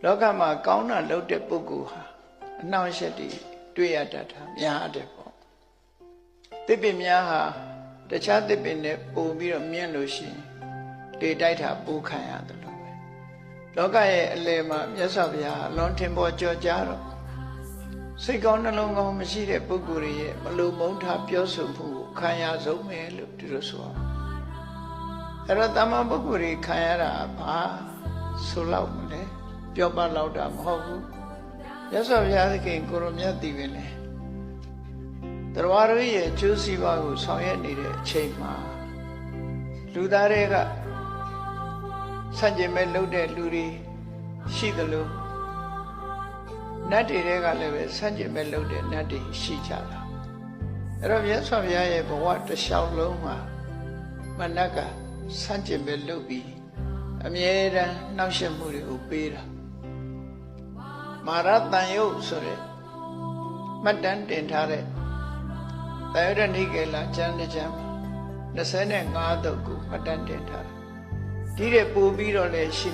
လောကမှာကောင်းတာလုပ်တဲ့ပုဂ္ဂိုလ်ဟာအနှောင့်အယှက်တွေတွေ့ရတတ်တာများတယ်ပေါ့သစ်ပင်များဟာတခြားသစ်ပင်နဲ့ပို့ပြီးတော့မြင့်လို့ရှိရင်လေတိုက်တာပိုးခံရတယ်လို့ပဲလောကရဲ့အလယ်မှာမြတ်စွာဘုရားလွန်ထင်ပေါ်ကြော်ကြားတော့စိတ်ကောင်းနှလုံးကောင်းမရှိတဲ့ပုဂ္ဂိုလ်ရဲ့မလုံမုန်းထားပြောဆိုမှုကိုခံရဆုံးပဲလို့ဒီလိုဆိုအောင်အဲ့တော့တမန်ပုဂ္ဂိုလ်တွေခံရတာဘာဆိုလောက်မလဲပြောပလောက်တာမဟုတ်ဘူးမြတ်စွာဘုရားသခင်ကိုရောမြတ်တည်ပင်လေတရားတော်ရဲ့ကျိုးစီးပွားကိုဆောင်ရွက်နေတဲ့အချိန်မှာလူသားတွေကဆန့်ကျင်မဲ့လုပ်တဲ့လူတွေရှိသလိုနတ်တွေကလည်းပဲဆန့်ကျင်မဲ့လုပ်တဲ့နတ်တွေရှိကြတာအဲ့တော့မြတ်စွာဘုရားရဲ့ဘဝတစ်လျှောက်လုံးမှာမနတ်ကဆန့်ကျင်မဲ့လုပ်ပြီးအမြဲတမ်းနှောက်ယှက်မှုတွေကိုပေးတာမာရတန်ယုတ်ဆိုတဲ့မှတ်တမ်းတင်ထားတဲ့တယရဏိကေလကျမ်းတစ်ကျမ်း25တုပ်ကိုမှတ်တမ်းတင်ထားတာဒီတဲ့ပို့ပြီးတော့လည်းရှိ